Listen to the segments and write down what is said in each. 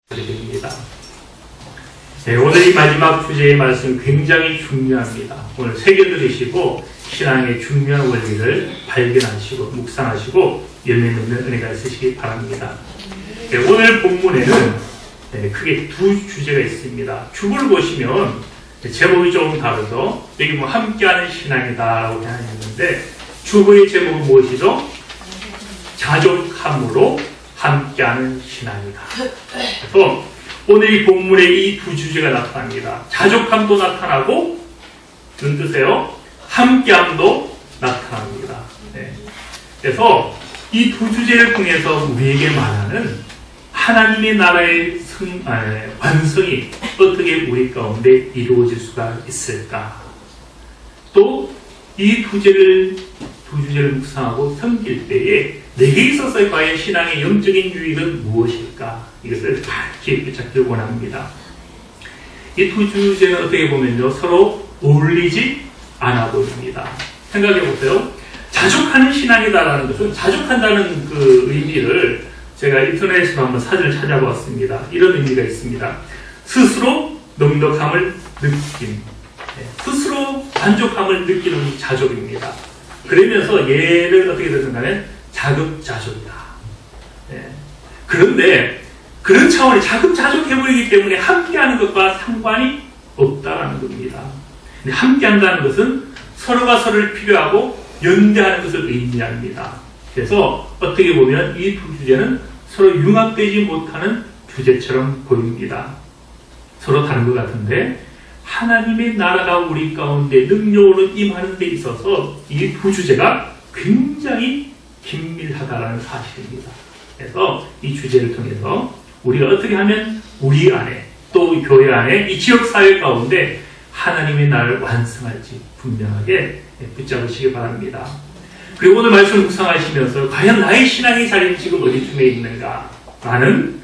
드립니다. 네, 오늘 이 마지막 주제의 말씀 굉장히 중요합니다. 오늘 새겨들으시고 신앙의 중요한 원리를 발견하시고 묵상하시고 열매 맺는 은혜가 있으시기 바랍니다. 네, 오늘 본문에는 크게 두 주제가 있습니다. 주부를 보시면 제목이 조금 다르죠. 여기 뭐 함께하는 신앙이다라고 하는데 주부의 제목은 무엇이죠? 자족함으로 함께하는 신앙이다. 그래서 오늘 이 본문에 이 두 주제가 나타납니다. 자족함도 나타나고 무슨 뜻이에요? 함께함도 나타납니다. 네. 그래서 이 두 주제를 통해서 우리에게 말하는 하나님의 나라의 완성이 어떻게 우리 가운데 이루어질 수가 있을까? 또 이 두 주제를 묵상하고 섬길 때에 내게 있어서 과연 신앙의 영적인 유익은 무엇일까? 이것을 밝게 붙잡기를 원합니다. 이 두 주제는 어떻게 보면요, 서로 어울리지 않아 보입니다. 생각해 보세요. 자족하는 신앙이다라는 것은, 자족한다는 그 의미를 제가 인터넷에서 한번 사전을 찾아보았습니다. 이런 의미가 있습니다. 스스로 넉넉함을 느낌, 스스로 만족함을 느끼는 자족입니다. 그러면서 얘를 어떻게 듣는가면 자급자족이다. 그런데 그런 차원이 자급자족해버리기 때문에 함께하는 것과 상관이 없다라는 겁니다. 근데 함께한다는 것은 서로가 서로를 필요하고 연대하는 것을 의미합니다. 그래서 어떻게 보면 이 두 주제는 서로 융합되지 못하는 주제처럼 보입니다. 서로 다른 것 같은데 하나님의 나라가 우리 가운데 능력으로 임하는 데 있어서 이 두 주제가 굉장히 긴밀하다는 사실입니다. 그래서 이 주제를 통해서 우리가 어떻게 하면 우리 안에 또 교회 안에 이 지역사회 가운데 하나님의 나라를 완성할지 분명하게 붙잡으시기 바랍니다. 그리고 오늘 말씀 묵상하시면서 과연 나의 신앙의 자리는 지금 어디쯤에 있는가? 나는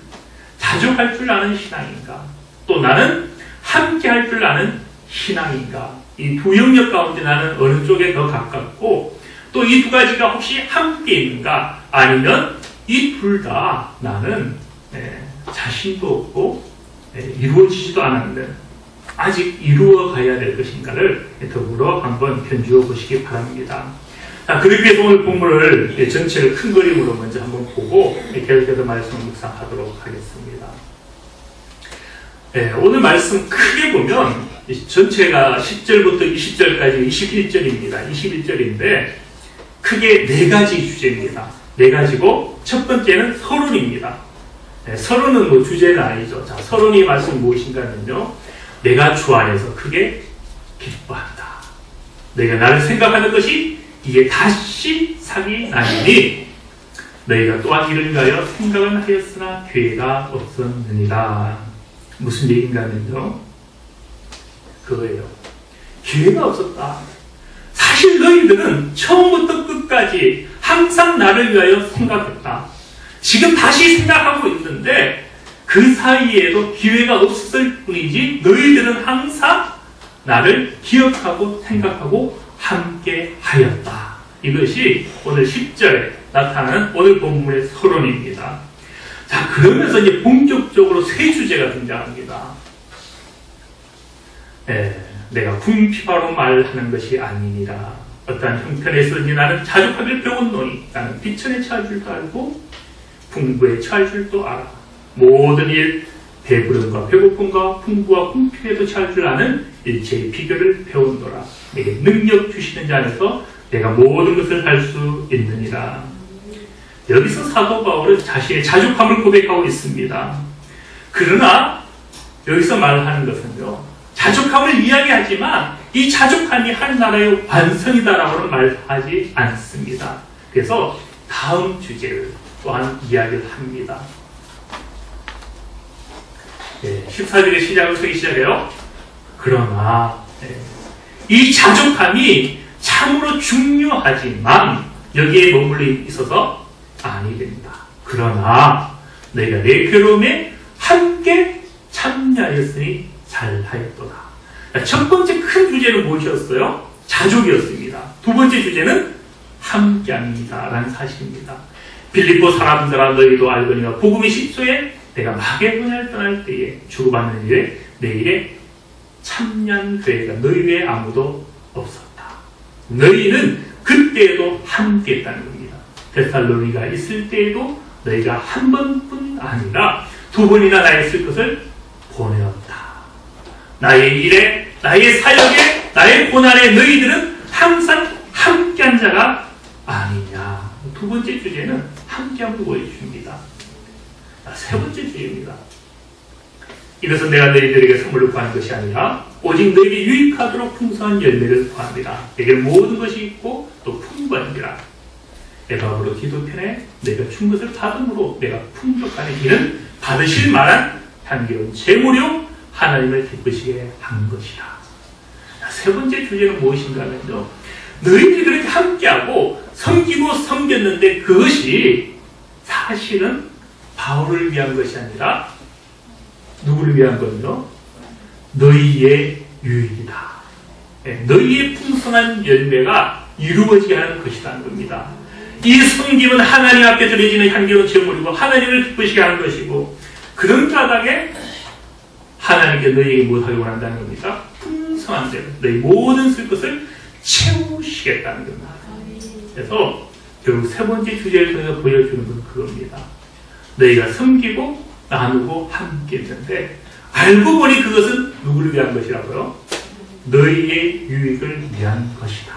자족할 줄 아는 신앙인가? 또 나는 함께 할 줄 아는 신앙인가? 이 두 영역 가운데 나는 어느 쪽에 더 가깝고 또 이 두 가지가 혹시 함께 있는가? 아니면 이 둘 다 나는 자신도 없고 이루어지지도 않았는데 아직 이루어 가야 될 것인가를 더불어 한번 견주어 보시기 바랍니다. 자, 그러기 위해서 오늘 본문을 전체를 큰 그림으로 먼저 한번 보고 계속해서 말씀을 묵상하도록 하겠습니다. 오늘 말씀 크게 보면 전체가 10절부터 20절까지 21절입니다. 21절인데 크게 네 가지 주제입니다. 네 가지고 첫 번째는 서론입니다. 서론은 뭐 주제는 아니죠. 자, 서론이 말씀 무엇인가 하면요, 내가 주 안에서 크게 기뻐한다. 내가 나를 생각하는 것이 이게 다시 상이 나니 너희가 또한 이를 위하여 생각은 하였으나 기회가 없었느니라. 무슨 얘기인가 하면요, 그거예요. 기회가 없었다. 사실 너희들은 처음부터 끝까지 항상 나를 위하여 생각했다. 지금 다시 생각하고 있는데 그 사이에도 기회가 없었을 뿐이지 너희들은 항상 나를 기억하고 생각하고 함께 하였다. 이것이 오늘 10절에 나타나는 오늘 본문의 서론입니다. 자, 그러면서 이제 본격적으로 세 주제가 등장합니다. 내가 궁핍하로 말하는 것이 아니니라. 어떠한 형편에서든지 나는 자족하길 배웠노니 나는 비천에 처할 줄도 알고 풍부에 처할 줄도 알아. 모든 일, 배부름과 배고픔과 풍부와 궁핍에도 처할 줄 아는 일체의 비결을 배운노라. 내게 능력 주시는 자 안에서 내가 모든 것을 할 수 있느니라. 여기서 사도 바울은 자신의 자족함을 고백하고 있습니다. 그러나 여기서 말하는 것은요, 자족함을 이야기하지만 이 자족함이 하나님의 완성이다라고는 말하지 않습니다. 그래서 다음 주제를 또한 이야기를 합니다. 14절의 시작을 쓰기 시작해요. 그러나 이 자족함이 참으로 중요하지만 여기에 머물러 있어서 아니 됩니다. 그러나 내가 내 괴로움에 함께 참여하였으니 잘하였도다. 첫 번째 큰 주제는 무엇이었어요? 자족이었습니다. 두 번째 주제는 함께함이다 라는 사실입니다. 빌립보 사람들아 너희도 알거니와 복음의 10조에 내가 마게도냐를 떠날 때에 주고받는 일에 내일에 참여한 교회가 너희 외에 아무도 없었다. 너희는 그때에도 함께 했다는 겁니다. 데살로니가 있을 때에도 너희가 한 번뿐 아니라 두 번이나 나의 쓸 것을 보내었다. 나의 일에, 나의 사역에, 나의 고난에 너희들은 항상 함께한 자가 아니냐. 두 번째 주제는 함께함을 보여줍니다. 세 번째 주제입니다. 이것은 내가 너희들에게 선물로 구하는 것이 아니라 오직 너희에게 유익하도록 풍성한 열매를 구합니다. 내게 모든 것이 있고 또 풍부하니라. 에바브로 기도편에 내가 준 것을 받음으로 내가 풍족하는 이는 받으실 만한 향기로운 재물요 하나님을 기쁘시게 한 것이다. 세 번째 주제는 무엇인가 하면요, 너희들이 그렇게 함께하고 섬기고 섬겼는데 그것이 사실은 바울을 위한 것이 아니라 누구를 위한 건요? 너희의 유익이다. 너희의 풍성한 열매가 이루어지게 하는 것이라는 겁니다. 이 섬김은 하나님 앞에 드려지는 향기로운 제물이고 하나님을 기쁘시게 하는 것이고, 그런 까닭에 하나님께 너희에게 무엇하기 원한다는 겁니까? 풍성한 대로 너희 모든 쓸 것을 채우시겠다는 겁니다. 그래서 결국 세 번째 주제를 통해서 보여주는 건 그겁니다. 너희가 섬기고 나누고 함께 했는데 알고 보니 그것은 누구를 위한 것이라고요? 너희의 유익을 위한 것이다.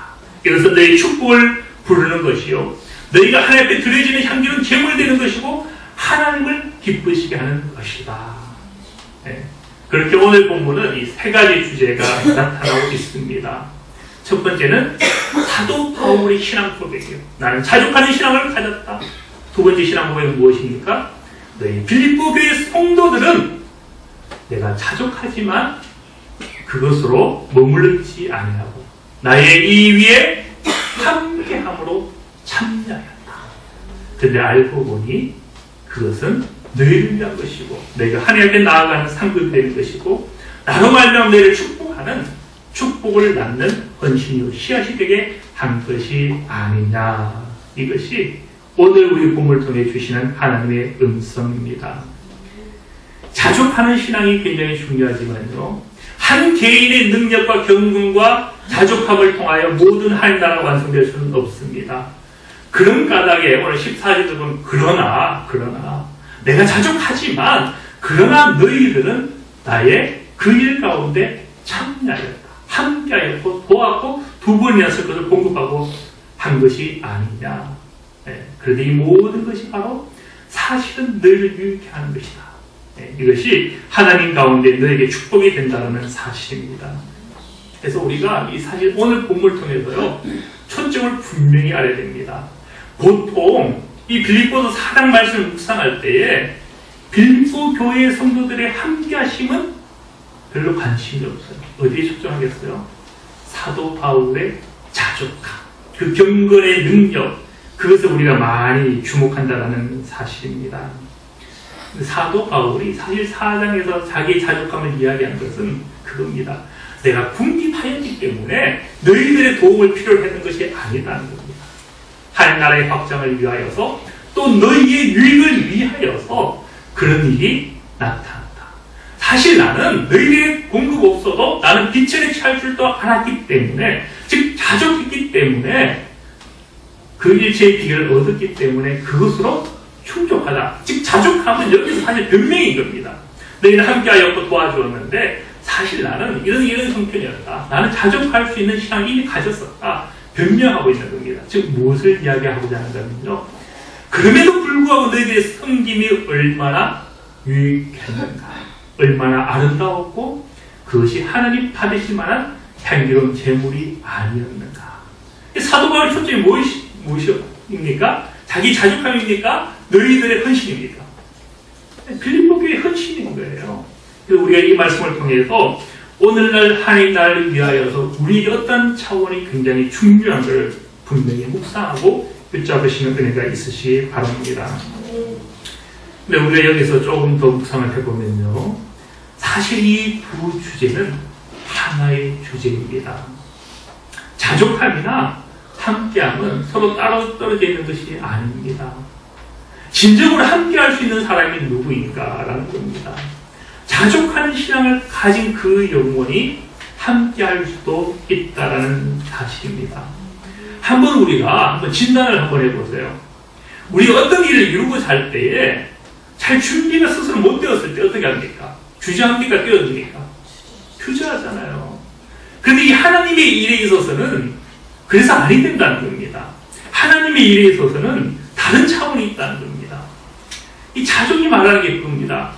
이것은 너희의 축복을 부르는 것이요, 너희가 하나님 앞에 드려지는 향기로운 제물이 되는 것이고 하나님을 기쁘시게 하는 것이다. 네. 그렇게 오늘 본문은 이 세 가지 주제가 나타나고 있습니다. 첫 번째는 사도 바울의 신앙 고백이요, 나는 자족하는 신앙을 가졌다. 두 번째 신앙 고백은 무엇입니까? 너희 빌립보 교회 성도들은 내가 자족하지만 그것으로 머물렀지 아니하고 나의 이 위에 함께함으로 참여하였다. 그런데 알고 보니 그것은 너희를 위한 것이고 너희가 하나님 앞에 나아가는 상급이 되는 것이고 나로 말미암아 너희를 축복하는 축복을 낳는 헌신이요 씨앗이 되게 한 것이 아니냐. 이것이 오늘 우리 본문을 통해 주시는 하나님의 음성입니다. 자족하는 신앙이 굉장히 중요하지만요, 한 개인의 능력과 경륜과 자족함을 통하여 모든 하나님 나라가 완성될 수는 없습니다. 그런 까닭에 오늘 14절에 보면 그러나 내가 자족하지만 그러나 너희들은 나의 그 일 가운데 참여하였다. 함께하였고 도왔고 두 번이나 쓸 것을 공급하고 한 것이 아니냐. 네, 그런데 이 모든 것이 바로 사실은 너희를 유익게 하는 것이다. 네, 이것이 하나님 가운데 너에게 축복이 된다는 사실입니다. 그래서 우리가 이 사실 오늘 본문을 통해서요, 초점을 분명히 알아야 됩니다. 보통 이 빌립보서 4장 말씀을 묵상할 때에 빌립보 교회 성도들의 함께하심은 별로 관심이 없어요. 어디에 초점하겠어요? 사도 바울의 자족함, 그 경건의 능력, 그것을 우리가 많이 주목한다는 사실입니다. 사도 바울이 사실 4장에서 자기의 자족함을 이야기한 것은 그겁니다. 내가 궁핍하였기 때문에 너희들의 도움을 필요로 했던 것이 아니라는 겁니다. 하나님 나라의 확장을 위하여서 또 너희의 유익을 위하여서 그런 일이 나타났다. 사실 나는 너희들의 공급 없어도 나는 빛천에 취할 줄도 알았기 때문에, 즉 자족했기 때문에 그 일체의 비결을 얻었기 때문에 그것으로 충족하다. 즉 자족함은 여기서 사실 변명인 겁니다. 너희는 함께하였고 도와주었는데 사실 나는 이런 형편이었다. 나는 자족할 수 있는 신앙을 이미 가졌었다. 변명하고 있는 겁니다. 즉 무엇을 이야기하고자 하는가면요, 그럼에도 불구하고 너희들의 섬김이 얼마나 유익했는가, 얼마나 아름다웠고 그것이 하나님 받으실 만한 향기로운 제물이 아니었는가. 사도 바울의 초점이 무엇입니까? 자기 자족함입니까? 너희들의 헌신입니까? 빌립보 교회의 헌신인 거예요. 그래서 우리가 이 말씀을 통해서 오늘날 하나님 나라를 위하여서 우리에게 어떤 차원이 굉장히 중요한 것을 분명히 묵상하고 붙잡으시는 은혜가 있으시기 바랍니다. 근데 우리가 여기서 조금 더 묵상을 해보면요, 사실 이 두 주제는 하나의 주제입니다. 자족함이나 함께함은 서로 따로 떨어져 있는 것이 아닙니다. 진정으로 함께할 수 있는 사람이 누구인가라는 겁니다. 자족하는 신앙을 가진 그 영혼이 함께할 수도 있다라는 사실입니다. 한번 우리가 진단을 한번 해보세요. 우리가 어떤 일을 이루고 살 때에 잘 준비가 스스로 못 되었을 때 어떻게 합니까? 주저합니까? 뛰어듭니까? 주저하잖아요. 그런데 이 하나님의 일에 있어서는 그래서 아니 된다는 겁니다. 하나님의 일에 있어서는 다른 차원이 있다는 겁니다. 이 자족이 말하는 게 그겁니다.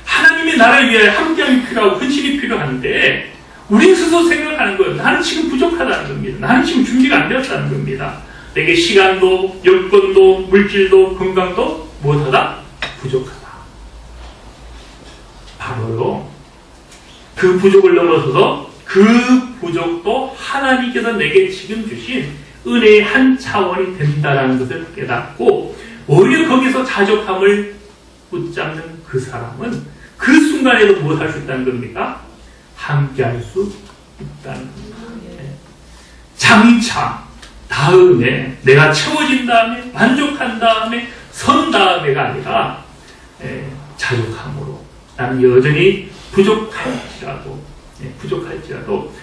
하나님의 나라를 위하여 함께함이 필요하고 헌신이 필요한데 우리 스스로 생각하는 거예요. 나는 지금 부족하다는 겁니다. 나는 지금 준비가 안 되었다는 겁니다. 내게 시간도, 여건도, 물질도, 건강도 무엇하다? 부족하다. 바로요. 그 부족을 넘어서서 그 부족도 하나님께서 내게 지금 주신 은혜의 한 차원이 된다는 것을 깨닫고 오히려 거기서 자족함을 붙잡는 그 사람은 그 순간에도 무엇 할 수 있다는 겁니까? 함께할 수 있다는 겁니다. 장차 다음에 내가 채워진 다음에 만족한 다음에 선 다음에가 아니라 자족함으로 나는 여전히 부족할지라도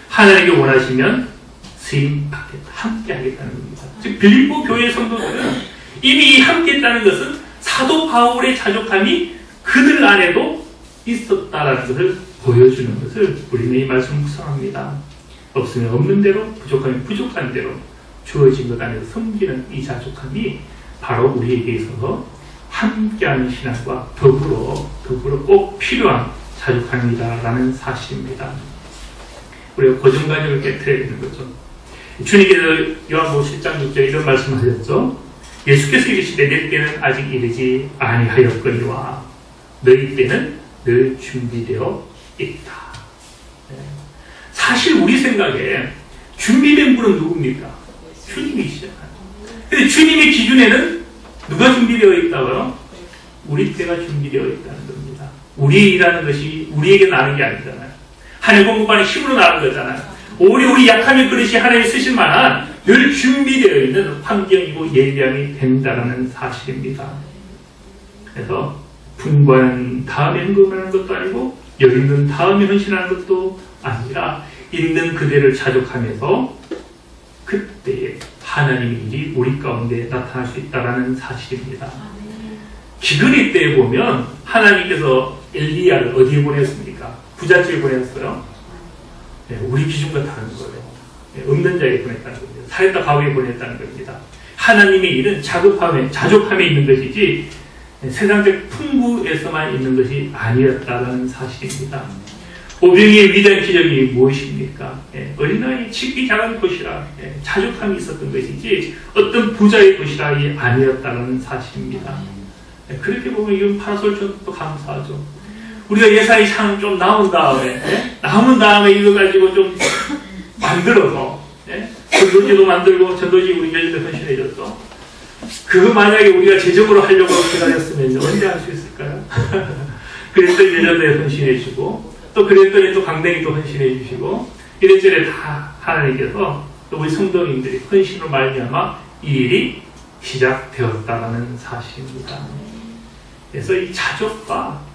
하나님께 원하시면 쓰임 받겠다. 함께 하겠다는 겁니다. 즉 빌립보 교회 성도들은 이미 함께 했다는 것은 사도 바울의 자족함이 그들 안에도 있었다라는 것을 보여주는 것을 우리는 이 말씀 묵상합니다. 없으면 없는 대로, 부족하면 부족한 대로 주어진 것 안에서 섬기는 이 자족함이 바로 우리에게 있어서 함께하는 신앙과 더불어 꼭 필요한 자족함이다라는 사실입니다. 우리가 고정관념을 깨뜨려야 되는 거죠. 주님께서 요한복음 10장 6절에 이런 말씀하셨죠. 예수께서 이르시되 내 때는 아직 이르지 아니하였거니와 너희 때는 늘 준비되어 있다. 사실 우리 생각에 준비된 분은 누굽니까? 주님이시잖아요. 근데 주님의 기준에는 누가 준비되어 있다고요? 우리 때가 준비되어 있다는 겁니다. 우리 일하는 것이 우리에게 나는 게 아니잖아요. 하나님 공급하는 힘으로 나는 거잖아요. 오히려 우리 약함의 그릇이 하나님 쓰실 만한 늘 준비되어 있는 환경이고 예비함이 된다는 사실입니다. 그래서 풍부한 다음에 헌금하는 것도 아니고 여기 있는 다음에 헌신하는 것도 아니라 있는 그대를 자족하면서 그때에 하나님의 일이 우리 가운데 나타날 수 있다는 사실입니다. 기근의 때에 보면 하나님께서 엘리야를 어디에 보냈습니까? 부잣집에 보냈어요. 네, 우리 기준과 다른 거예요. 네, 없는 자에게 보냈다는 겁니다. 사했다 바위에 보냈다는 겁니다. 하나님의 일은 자족함에 있는 것이지 세상적 풍부에서만 있는 것이 아니었다는 사실입니다. 오병이의 위대한 기적이 무엇입니까? 어린아이 집이 작은 것이라 자족함이 있었던 것이지 어떤 부자의 것이라 아니었다는 사실입니다. 그렇게 보면 이건 파라솔천도 감사하죠. 우리가 예산이 좀 남은 다음에 이거 가지고 좀 만들어서 전도지도 만들고 전도지 우리 교회도 헌신해줬어. 그거 만약에 우리가 재정으로 하려고 기다렸으면 언제 할 수 있을까요? 그랬더니 예전에 헌신해주고 또 그랬더니 또 강냉이 또 헌신해주시고 이래저래 다 하나님께서 또 우리 성도님들이 헌신으로 말미암아 이 일이 시작되었다는 사실입니다. 그래서 이 자족과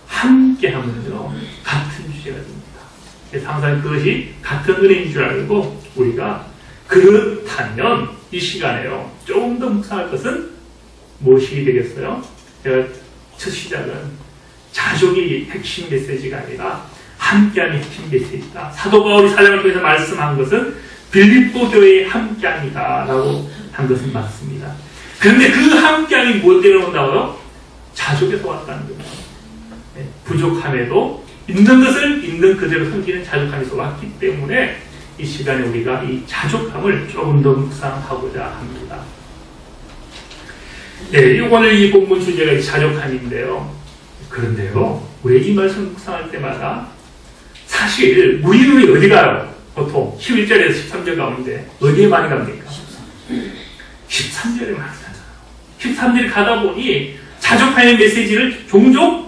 함께하면요 같은 주제가 됩니다. 그래서 항상 그것이 같은 은혜인 줄 알고 우리가 그렇다면 이 시간에요 조금 더 묵상할 것은 무엇이 되겠어요? 제가 첫 시작은 자족이 핵심 메시지가 아니라 함께함이 핵심 메시지다. 사도 바울이 사장을 통해서 말씀한 것은 빌립보 교회의 함께함이다 라고 한 것은 맞습니다. 그런데 그 함께함이 무엇 때문에 온다고요? 자족에서 왔다는 겁니다. 부족함에도 있는 것을 있는 그대로 섬기는 자족함에서 왔기 때문에 이 시간에 우리가 이 자족함을 조금 더 묵상하고자 합니다. 네, 오늘 이 본문 주제가 이 자족함인데요. 그런데요, 우리 이 말씀 묵상할 때마다 사실 우리 눈이 어디 가요? 보통 11절에서 13절 가운데 어디에 많이 갑니까? 13절에 많이 가잖아요. 13절에 가다 보니 자족함의 메시지를 종종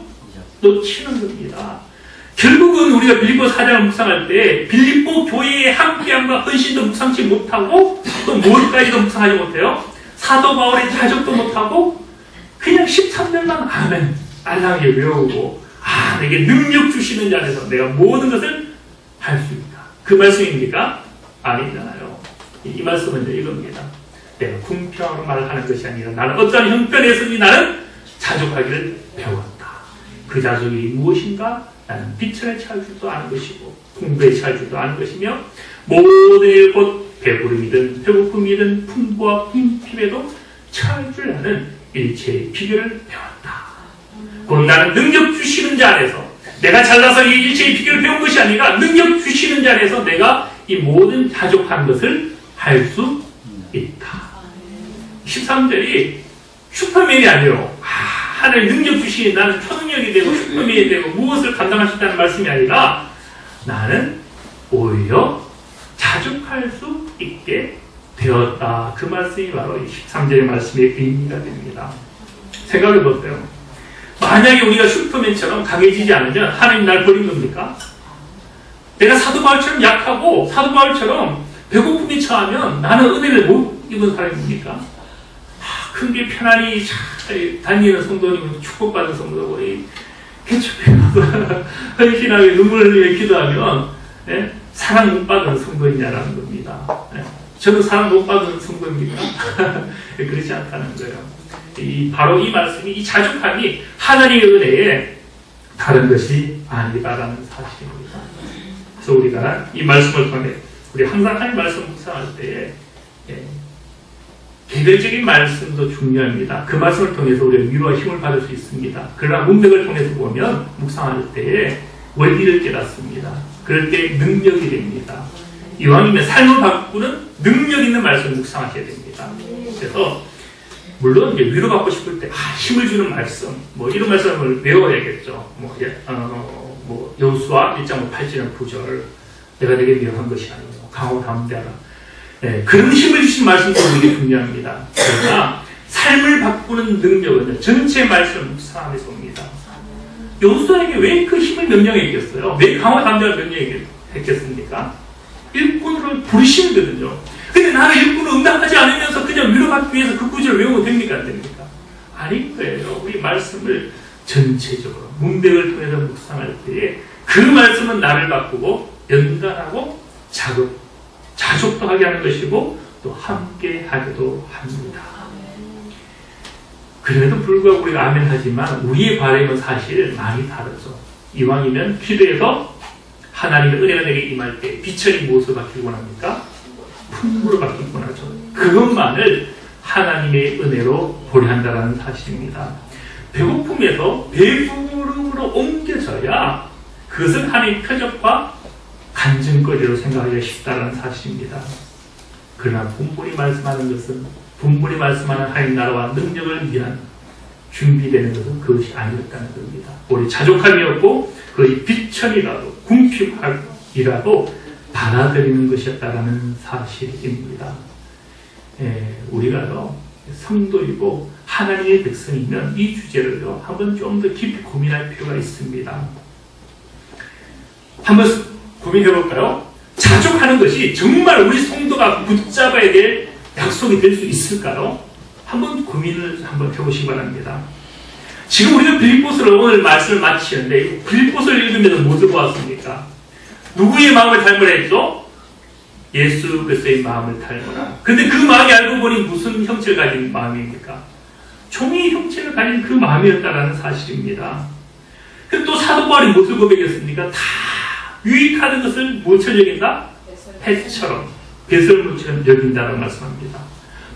놓치는 겁니다. 결국은 우리가 빌립보 4장을 묵상할 때 빌립보 교회의 함께함과 헌신도 묵상치 못하고 또 무엇까지도 묵상하지 못해요. 사도 바울의 자족도 못하고 그냥 13절만 아멘 알랑하게 외우고 내게 능력 주시는 자 안에서 내가 모든 것을 할 수 있다. 그 말씀입니까? 아니잖아요. 이 말씀은 이겁니다. 내가 궁평으로 말을 하는 것이 아니라 나는 어떠한 형편에서든지 나는 자족하기를 배웠다. 그 자족이 무엇인가? 나는 빛을 취할 줄도 아는 것이고 풍부에 취할 줄도 아는 것이며 모든 일 곧 배부름이든 배고픔이든 풍부와 궁핍에도 취할 줄 아는 일체의 비결을 배웠다. 곧 나는 능력 주시는 자 안에서 내가 잘나서 이 일체의 비결을 배운 것이 아니라 능력 주시는 자 안에서 내가 이 모든 자족한 것을 할 수 있다. 13절이 슈퍼맨이 아니에요. 하늘 능력 주시니 나는 초능력이 되고 슈퍼맨이 되고 무엇을 감당할 수 있다는 말씀이 아니라 나는 오히려 자족할 수 있게 되었다. 그 말씀이 바로 이 13절의 말씀의 의미가 됩니다. 생각해 보세요. 만약에 우리가 슈퍼맨처럼 강해지지 않으면 하나님 날 버린 겁니까? 내가 사도 바울처럼 약하고 사도 바울처럼 배고픔이 처하면 나는 은혜를 못 입은 사람입니까? 큰 게 편안히 잘 다니는 성도님은 축복받은 성도고 개척해서 헌신하게 눈물을 흘리며 기도하면 사랑 못 받은 성도이냐라는 겁니다. 저는 사랑 못 받은 성도입니까? 그렇지 않다는 거예요. 바로 이 말씀이 이 자족함이 하나님의 은혜에 다른 것이 아니다라는 사실입니다. 그래서 우리가 이 말씀을 통해 우리 항상 하나님 말씀 묵상할 때에 개별적인 말씀도 중요합니다. 그 말씀을 통해서 우리가 위로와 힘을 받을 수 있습니다. 그러나 문맥을 통해서 보면 묵상할 때에 원리를 깨닫습니다. 그럴 때 능력이 됩니다. 이왕이면 삶을 바꾸는 능력 있는 말씀을 묵상하셔야 됩니다. 그래서 물론 이제 위로받고 싶을 때 힘을 주는 말씀 이런 말씀을 외워야겠죠. 여호수아 1장 8절 9절 내가 내게 명한 것이 아니고 강하고 담대하라. 그런 힘을 주신 말씀도 되게 중요합니다. 그러나 삶을 바꾸는 능력은 전체 말씀을 묵상하면서 옵니다. 여호수아에게 왜 그 힘을 명령했겠어요? 왜 강하고 담대하라 명령했겠습니까? 일꾼으로 부르시거든요. 근데 나는 일꾼을 응답하지 않으면서 그냥 위로받기 위해서 그 구절을 외우면 됩니까? 안 됩니까? 아닐 거예요. 우리 말씀을 전체적으로 문맥을 통해서 묵상할 때에 그 말씀은 나를 바꾸고 연단하고 자족도 하게 하는 것이고 또 함께 하기도 합니다. 그래도 불구하고 우리가 아멘 하지만 우리의 바람은 사실 많이 다르죠. 이왕이면 기도해서 하나님의 은혜가 내게 임할 때 비천이 무엇을 받기를 원합니까? 풍부로 받기를 원하죠. 그것만을 하나님의 은혜로 보려 한다는 사실입니다. 배고픔에서 배부름으로 옮겨져야 그것은 하나님의 표적과 간증거리로 생각하기가 쉽다는 사실입니다. 그러나 분분히 말씀하는 것은 분분히 말씀하는 하나님 나라와 능력을 위한 준비되는 것은 그것이 아니었다는 겁니다. 우리 자족함이었고 그것이 비천이라도 궁핍이라도 받아들이는 것이었다는 사실입니다. 우리가 성도이고 하나님의 백성이면 이 주제를 한번 좀 더 깊이 고민할 필요가 있습니다. 한번 고민해볼까요? 자족하는 것이 정말 우리 성도가 붙잡아야 될 약속이 될 수 있을까요? 한번 고민을 한번 해보시기 바랍니다. 지금 우리가 빌립보서를 오늘 말씀을 마치는데 빌립보서를 읽으면서 무엇을 보았습니까? 누구의 마음을 닮으라 했죠? 예수 그리스도의 마음을 닮으라. 그런데 그 마음이 알고 보니 무슨 형체를 가진 마음입니까? 종이의 형체를 가진 그 마음이었다는 사실입니다. 또 사도 바울이 무엇을 고백했습니까? 다 유익하는 것을 무엇처럼 여긴다? 햇처럼 배설물처럼 여긴다라고 말씀합니다.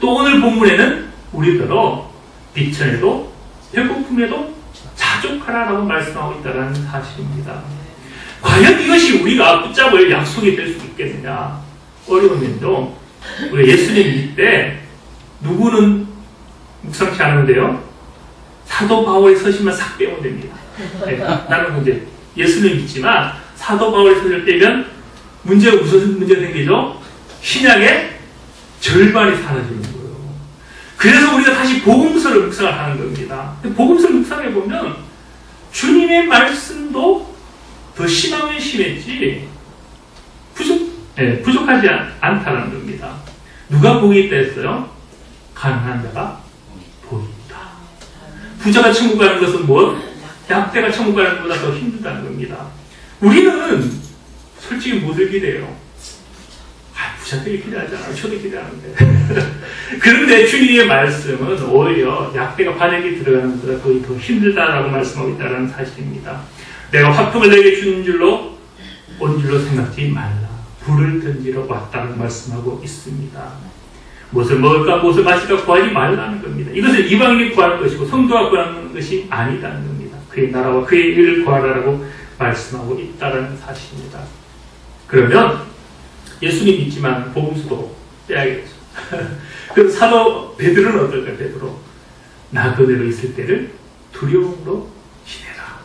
또 오늘 본문에는 우리더러 비천에도 배고픔에도 자족하라라고 말씀하고 있다는 사실입니다. 과연 이것이 우리가 붙잡을 약속이 될 수 있겠느냐? 어려우면요. 우리 예수님 믿을 때 누구는 묵상치 않은데요. 사도 바울의 서신만 싹 빼면 됩니다. 나는 이제 예수님 믿지만 사도 바울의 서신을 빼면 문제가 무슨 문제가 생기죠? 신약의 절반이 사라지는 거예요. 그래서 우리가 다시 복음서를 묵상을 하는 겁니다. 복음서를 묵상해 보면 주님의 말씀도 더 심하면 심했지 부족하지 않다는 겁니다. 누가 복이 있다 했어요? 가난한 자가 복이 있다. 부자가 천국 가는 것은 뭐? 약대가 천국 가는 것보다 더 힘들다는 겁니다. 우리는 솔직히 뭐를 기대해요? 부자들이 기대하잖아요. 저도 기대하는데. 그런데 주님의 말씀은 오히려 약대가 반역에 들어가는 것보다 거의 더 힘들다라고 말씀하고 있다는 사실입니다. 내가 화평을 내게 주는 줄로 온 줄로 생각지 말라. 불을 던지러 왔다는 말씀하고 있습니다. 무엇을 먹을까 무엇을 마실까 구하지 말라는 겁니다. 이것은 이방인이 구하는 것이고 성도가 구하는 것이 아니다는 겁니다. 그의 나라와 그의 일을 구하라고 말씀하고 있다는 사실입니다. 그러면 예수님 믿지만 복음수도 빼야겠죠. 그래서 사도 베드로는 어떨까요? 베드로 나 그대로 있을 때를 두려움으로 지내라.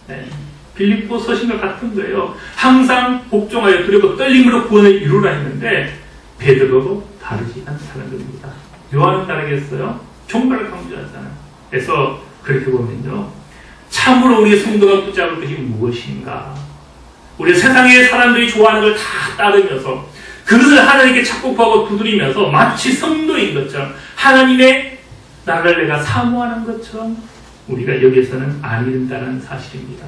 네. 빌립보 서신과 같은 거예요. 항상 복종하여 두렵고 떨림으로 구원을 이루라 했는데 베드로도 다르지 않다는 겁니다. 요한은 다르겠어요? 종말을 강조하잖아요. 그래서 그렇게 보면요, 참으로 우리 성도가 붙잡을 것이 무엇인가? 우리 세상의 사람들이 좋아하는 걸 다 따르면서 그것을 하나님께 찾고 구하고 두드리면서 마치 성도인 것처럼 하나님의 나라를 내가 사모하는 것처럼 우리가 여기서는 아니된다는 사실입니다.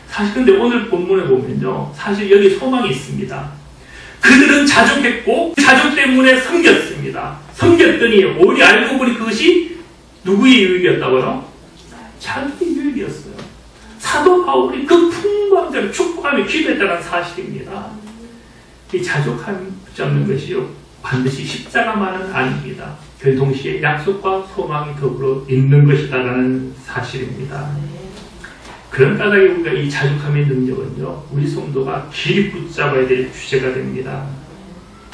사실 근데 오늘 본문에 보면요, 사실 여기 소망이 있습니다. 그들은 자족했고 자족 때문에 섬겼습니다. 섬겼더니 오히려 알고 보니 그것이 누구의 유익이었다고요? 자기의 유익이었어요. 사도 바울이 그 풍부한 자를 축복하며 기도했다는 사실입니다. 이 자족함 붙잡는 것이요, 반드시 십자가만은 아닙니다. 그 동시에 약속과 소망이 더불어 있는 것이다라는 사실입니다. 그런 까닭에 우리가 이 자족함의 능력은요, 우리 성도가 길이 붙잡아야 될 주제가 됩니다.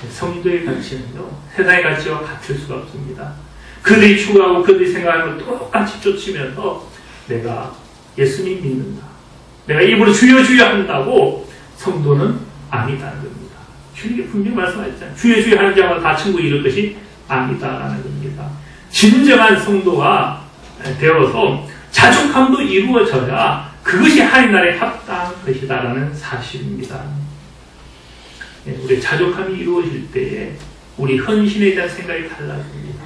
성도의 가치는요, 세상의 가치와 같을 수가 없습니다. 그들이 추구하고 그들이 생각하는 걸 똑같이 쫓으면서 내가 예수님 믿는다, 내가 입으로 주여 주여 한다고 성도는 아니다는 겁니다. 주님이 분명히 말씀하셨잖아요. 주여 주여 하는 자마다 다 천국에 이를 것이 아니다라는 겁니다. 진정한 성도가 되어서 자족함도 이루어져야 그것이 하나님 나라에 합당한 것이다라는 사실입니다. 우리 자족함이 이루어질 때에 우리 헌신에 대한 생각이 달라집니다.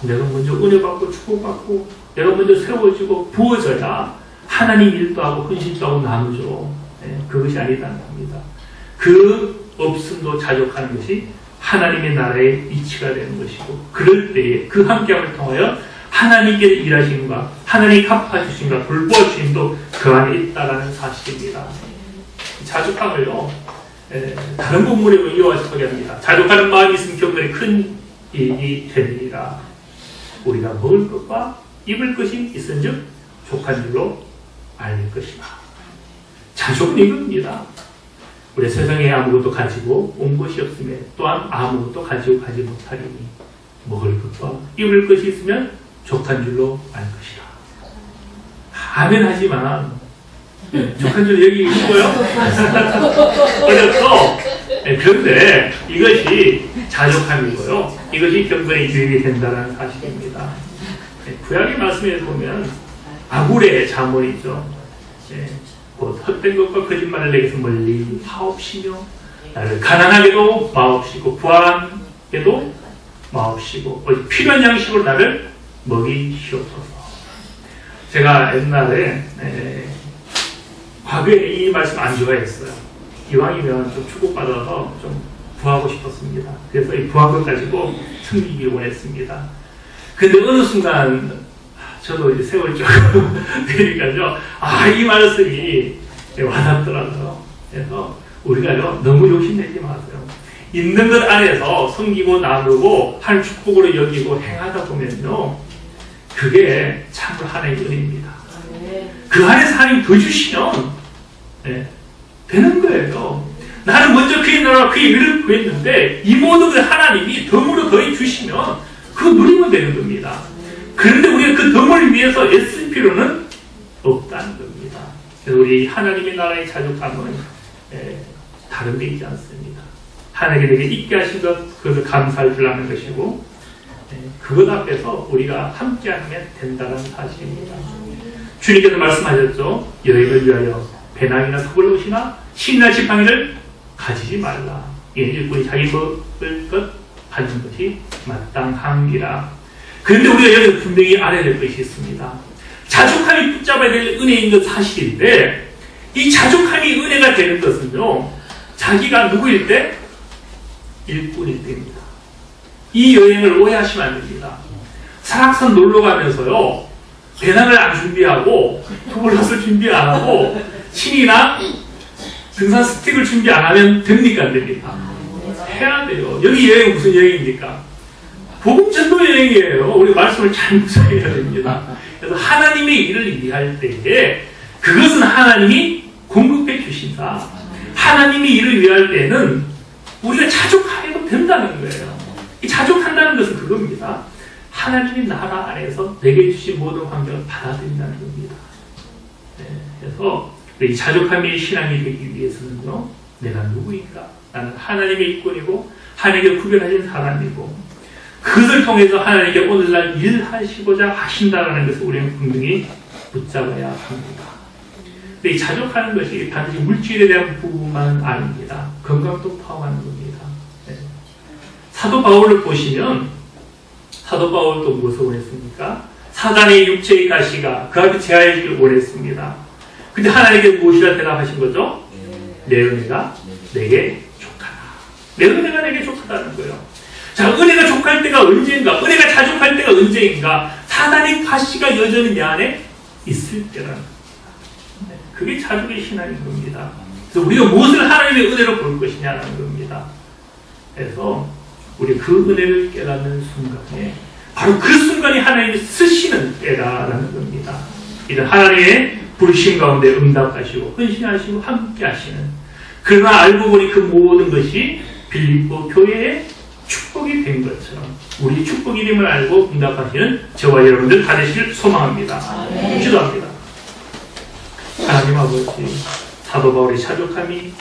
내가 먼저 은혜받고 축복받고 내가 먼저 세워지고 부어져야 하나님 일도 하고 헌신도 하고 나누죠. 그것이 아니다는 겁니다. 그 없음도 자족하는 것이 하나님의 나라의 이치가 되는 것이고, 그럴 때에 그 함께함을 통하여 하나님께 일하심과 하나님이 갚아주심과 돌보아주심도 그 안에 있다는 사실입니다. 자족함을요, 다른 본문으로 이어가시게 합니다. 자족하는 마음이 있으면 경건에 큰 이익이 되리라. 우리가 먹을 것과 입을 것이 있은즉 족한 줄로 알 것이다. 자족은 이겁니다. 우리 세상에 아무것도 가지고 온 것이 없으며 또한 아무것도 가지고 가지 못하리니 먹을 것과 입을 것이 있으면 족한 줄로 알 것이다. 아멘 하지만 족한 줄 여기 있고요. 어렵죠? 그런데 이것이 자족함이고요, 이것이 경건의 유익이 된다는 사실입니다. 구약의 말씀에 보면 아굴의 자문이죠. 곧 헛된 것과 거짓말을 내게서 멀리 하옵시며 나를 가난하게도 마옵시고 부한게도 마옵시고 필요한 양식으로 나를 먹이시옵소서. 제가 옛날에 과거에 이 말씀 안 좋아했어요. 이왕이면 좀 축복받아서 좀 부하고 싶었습니다. 그래서 이 부한 것 가지고 섬기기를 원했습니다. 근데 어느 순간 저도 이제 세월이 조금 되니까요, 이 말씀이 와닿더라고요. 그래서 우리가요, 너무 욕심내지 마세요. 있는 것 안에서 섬기고 나누고 하는 축복으로 여기고 행하다 보면요, 그게 참으로 하나님의 은혜입니다. 그 안에서 하나님 더 주시면 되는 거예요. 나는 먼저 그의 나라와 그의 일을 구했는데 이 모든 걸 하나님이 덤으로 더해 주시면 그거 누리면 되는 겁니다. 그런데 우리가 그 덤을 위해서 애쓸 필요는 없다는 겁니다. 그래서 우리 하나님의 나라의 자족함은 다른 데 있지 않습니다. 하나님께 내게 있게 하신 것, 그것을 감사할 줄 아는 것이고, 그것 앞에서 우리가 함께 하면 된다는 사실입니다. 주님께서 말씀하셨죠. 여행을 위하여 배낭이나 토벌옷이나 신날 지팡이를 가지지 말라. 일꾼이 자기 먹을 것 가진 것이 마땅함이라. 그런데 우리가 여기서 분명히 알아야 될 것이 있습니다. 자족함이 붙잡아야 될 은혜인 건 사실인데, 이 자족함이 은혜가 되는 것은요, 자기가 누구일 때? 일꾼일 때입니다. 이 여행을 오해하시면 안 됩니다. 설악산 놀러 가면서요, 배낭을 안 준비하고, 투블럭을 준비 안 하고, 신이나 등산 스틱을 준비 안 하면 됩니까? 안 됩니까? 해야 돼요. 여기 여행은 무슨 여행입니까? 복음 전도 여행이에요. 우리 말씀을 잘 묵상해야 됩니다. 그래서 하나님의 일을 위할 때에 그것은 하나님이 공급해 주신다. 하나님이 일을 위할 때는 우리가 자족해도 된다는 거예요. 이 자족한다는 것은 그겁니다. 하나님의 나라 안에서 내게 주신 모든 환경을 받아들인다는 겁니다. 네, 그래서 이 자족함의 신앙이 되기 위해서는요, 내가 누구인가? 나는 하나님의 일꾼이고 하나님께 구별하신 사람이고 그것을 통해서 하나님께 오늘날 일하시고자 하신다는 것을 우리는 분명히 붙잡아야 합니다. 근데 이 자족하는 것이 단지 물질에 대한 부분만 아닙니다. 건강도 포함하는 겁니다. 네. 사도 바울을 보시면 사도 바울도 무엇을 원했습니까? 사단의 육체의 가시가 그 앞에 제하여지길 원했습니다. 근데 하나님께 무엇이라 대답하신 거죠? 내 은혜가 내게 족하다. 내 은혜가 내게 족하다는 거예요. 자, 은혜가 족할 때가 언제인가? 은혜가 자족할 때가 언제인가? 사단의 가시가 여전히 내 안에 있을 때라는 겁니다. 그게 자족의 신앙인 겁니다. 그래서 우리가 무엇을 하나님의 은혜로 볼 것이냐라는 겁니다. 그래서 우리 그 은혜를 깨닫는 순간에 바로 그 순간이 하나님이 쓰시는 때라는 겁니다. 이런 하나님의 부르심 가운데 응답하시고 헌신하시고 함께 하시는, 그러나 알고 보니 그 모든 것이 빌립보 교회의 축복이 된 것처럼 우리 축복이 이름을 알고 응답하시는 저와 여러분들 다 되시길 소망합니다. 기도합니다. 하나님 아버지, 사도 바울의 자족함이